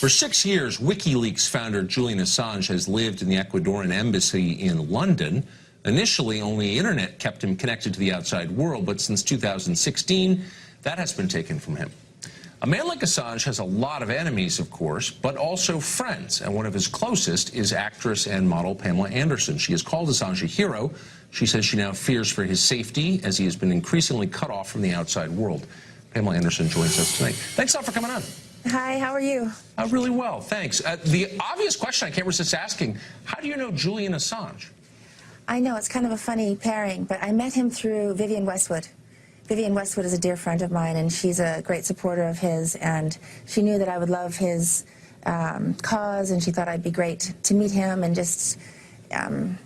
For 6 years, WikiLeaks founder Julian Assange has lived in the Ecuadorian embassy in London. Initially, only internet kept him connected to the outside world, but since 2016, that has been taken from him. A man like Assange has a lot of enemies, of course, but also friends, and one of his closest is actress and model Pamela Anderson. She has called Assange a hero. She says she now fears for his safety as he has been increasingly cut off from the outside world. Pamela Anderson joins us tonight. Thanks a lot for coming on. Hi, how are you? Really well, thanks. The obvious question I can't resist asking, how do you know Julian Assange? I know, it's kind of a funny pairing, but I met him through Vivienne Westwood. Vivienne Westwood is a dear friend of mine, and she's a great supporter of his, and she knew that I would love his cause, and she thought I'd be great to meet him, and just, and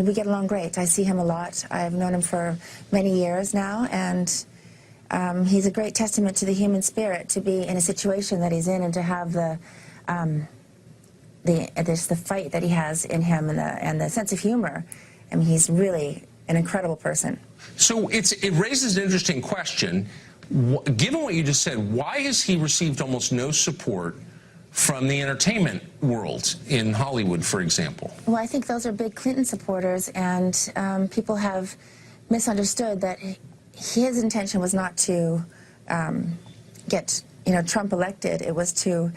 we get along great. I see him a lot. I've known him for many years now, and he's a great testament to the human spirit to be in a situation that he's in and to have the fight that he has in him and the sense of humor. I mean, he's really an incredible person. So it raises an interesting question. Given what you just said, why has he received almost no support from the entertainment world in Hollywood, for example? Well, I think those are big Clinton supporters, and people have misunderstood that his intention was not to get Trump elected. It was to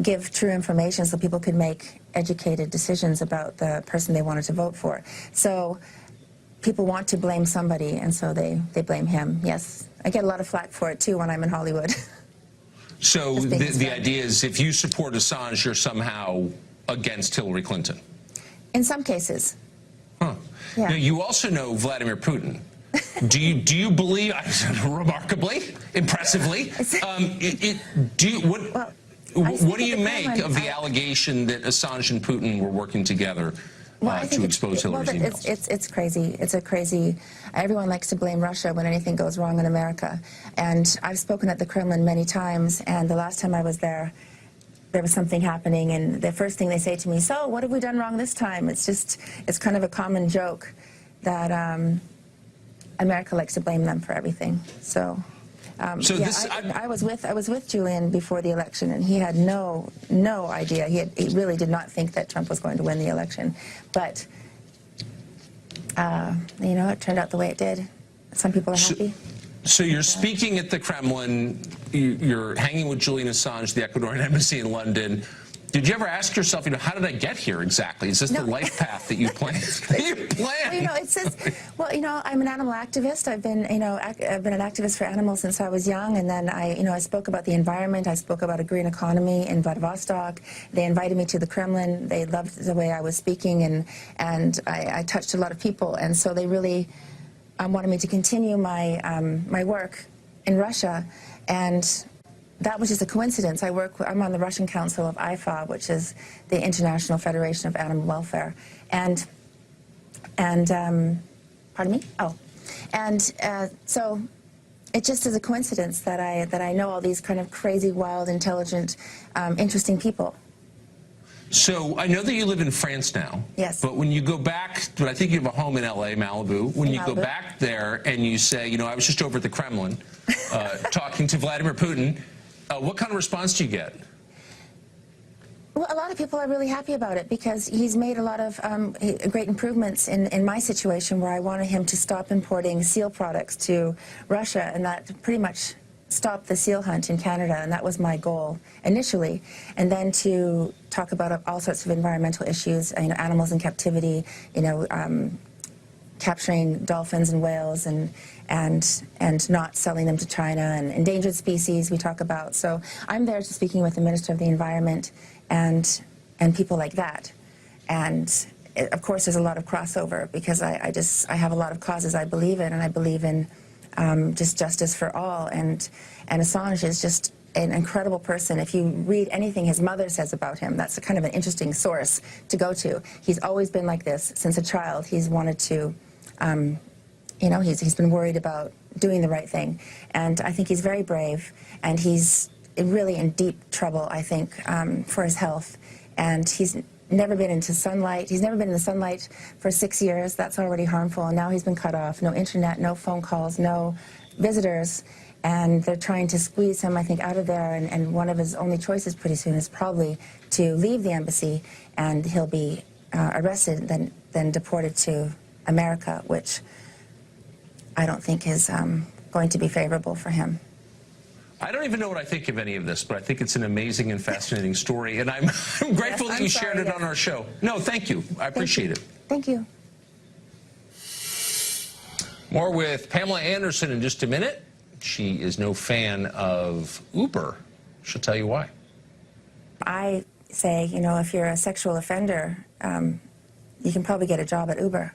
give true information so people could make educated decisions about the person they wanted to vote for. So people want to blame somebody, and so they blame him. Yes, I get a lot of flack for it too when I'm in Hollywood. So the idea is if you support Assange, you're somehow against Hillary Clinton? In some cases. Huh. Yeah. Now, you also know Vladimir Putin. Do you believe, remarkably, impressively, what do you make of the allegation that Assange and Putin were working together to expose Hillary's emails? It's crazy. It's a crazy. Everyone likes to blame Russia when anything goes wrong in America. And I've spoken at the Kremlin many times, and the last time I was there, there was something happening, and the first thing they say to me, so what have we done wrong this time? It's kind of a common joke that America likes to blame them for everything. So. I was with Julian before the election, and he had no idea. He really did not think that Trump was going to win the election, but it turned out the way it did. Some people are happy. So you're speaking at the Kremlin. You're hanging with Julian Assange, the Ecuadorian embassy in London. Did you ever ask yourself, how did I get here exactly? Is this the life path that you planned? Well, I'm an animal activist. I've been an activist for animals since I was young, and then I spoke about the environment. I spoke about a green economy in Vladivostok. They invited me to the Kremlin. They loved the way I was speaking, and I touched a lot of people, and so they really wanted me to continue my my work in Russia, and that was just a coincidence. I'm on the Russian Council of IFA, which is the International Federation of Animal Welfare, and pardon me? Oh, and so it just is a coincidence that I know all these kind of crazy, wild, intelligent, interesting people. So I know that you live in France now. Yes. But when you go back, I think you have a home in LA, Malibu. When you go back there and you say, I was just over at the Kremlin talking to Vladimir Putin, what kind of response do you get? Well, a lot of people are really happy about it because he's made a lot of great improvements in my situation where I wanted him to stop importing seal products to Russia, and that pretty much stopped the seal hunt in Canada, and that was my goal initially. And then to talk about all sorts of environmental issues, animals in captivity, capturing dolphins and whales and not selling them to China, and endangered species we talk about. So I'm there speaking with the Minister of the Environment and people like that. And of course there's a lot of crossover because I have a lot of causes I believe in, and I believe in just justice for all. And Assange is just an incredible person. If you read anything his mother says about him, that's kind of an interesting source to go to. He's always been like this since a child. He's wanted to, he's been worried about doing the right thing. And I think he's very brave, and he's really in deep trouble, I think, for his health. And he's never been into sunlight. He's never been in the sunlight for 6 years. That's already harmful. And now he's been cut off. No internet, no phone calls, no visitors. and they're trying to squeeze him, I think, out of there, and one of his only choices pretty soon is probably to leave the embassy, and he'll be arrested, then deported to America, which I don't think is going to be favorable for him. I don't even know what I think of any of this, but I think it's an amazing and fascinating story, and I'm grateful that you shared it on our show. No, thank you. I appreciate it. Thank you. More with Pamela Anderson in just a minute. She is no fan of Uber. She'll tell you why. I say, you know, if you're a sexual offender, you can probably get a job at Uber.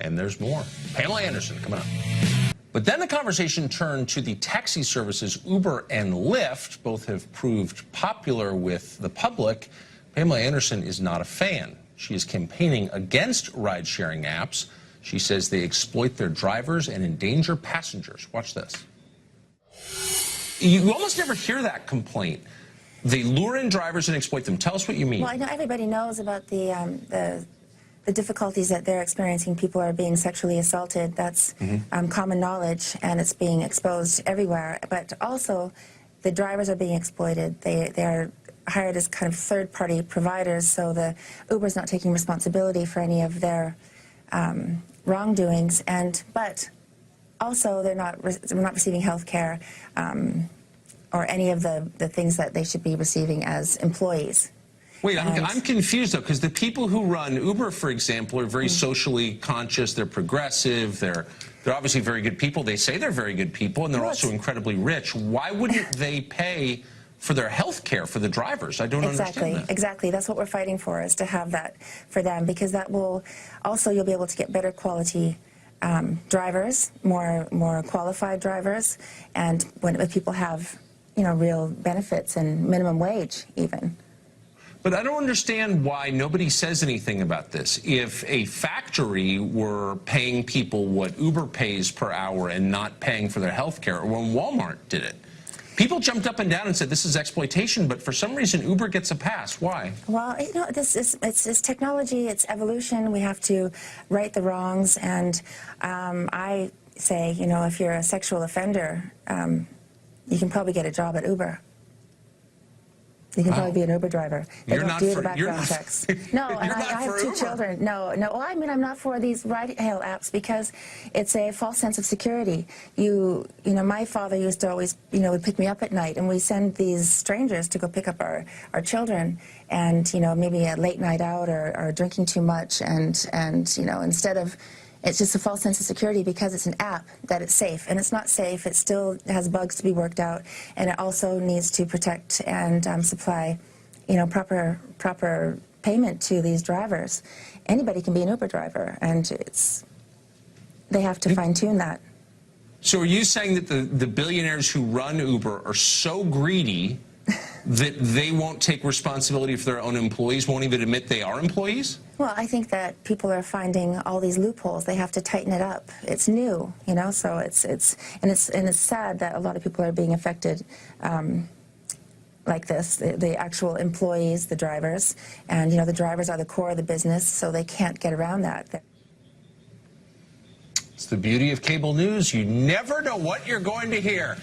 And there's more. Pamela Anderson coming up. But then the conversation turned to the taxi services Uber and Lyft. Both have proved popular with the public. Pamela Anderson is not a fan. She is campaigning against ride-sharing apps. She says they exploit their drivers and endanger passengers. Watch this. You almost never hear that complaint. They lure in drivers and exploit them. Tell us what you mean. Well, I know everybody knows about the difficulties that they're experiencing. People are being sexually assaulted. That's common knowledge, and it's being exposed everywhere. But also, the drivers are being exploited. They are hired as kind of third-party providers, so the Uber's not taking responsibility for any of their wrongdoings. But also, they're not receiving health care or any of the things that they should be receiving as employees. Wait, I'm confused, though, because the people who run Uber, for example, are very socially conscious. They're progressive. They're obviously very good people. They say they're very good people, and they're also incredibly rich. Why wouldn't they pay for their health care for the drivers? I don't understand that. Exactly. That's what we're fighting for, is to have that for them, because that will also, you'll be able to get better quality drivers, more qualified drivers, and if people have, you know, real benefits and minimum wage even. But I don't understand why nobody says anything about this. If a factory were paying people what Uber pays per hour and not paying for their health care, or when Walmart did it, people jumped up and down and said this is exploitation, but for some reason Uber gets a pass. Why? Well, you know, it's technology, it's evolution. We have to right the wrongs, and I say, you know, if you're a sexual offender, you can probably get a job at Uber. You can probably be an Uber driver. They don't do the background checks. No, and I have two children. No. Well, I mean, I'm not for these ride-hail apps because it's a false sense of security. You know, my father used to always, you know, would pick me up at night, and we send these strangers to go pick up our children, and, you know, maybe a late night out or drinking too much, and you know, instead of, it's just a false sense of security because it's an app that it's safe, and it's not safe. It still has bugs to be worked out, and it also needs to protect and supply, you know, proper payment to these drivers. Anybody can be an Uber driver, and they have to fine-tune that. So are you saying that the billionaires who run Uber are so greedy that they won't take responsibility for their own employees, won't even admit they are employees? Well, I think that people are finding all these loopholes. They have to tighten it up. It's new, you know, so it's sad that a lot of people are being affected like this, the actual employees, the drivers, and, you know, the drivers are the core of the business, so they can't get around that. It's the beauty of cable news. You never know what you're going to hear.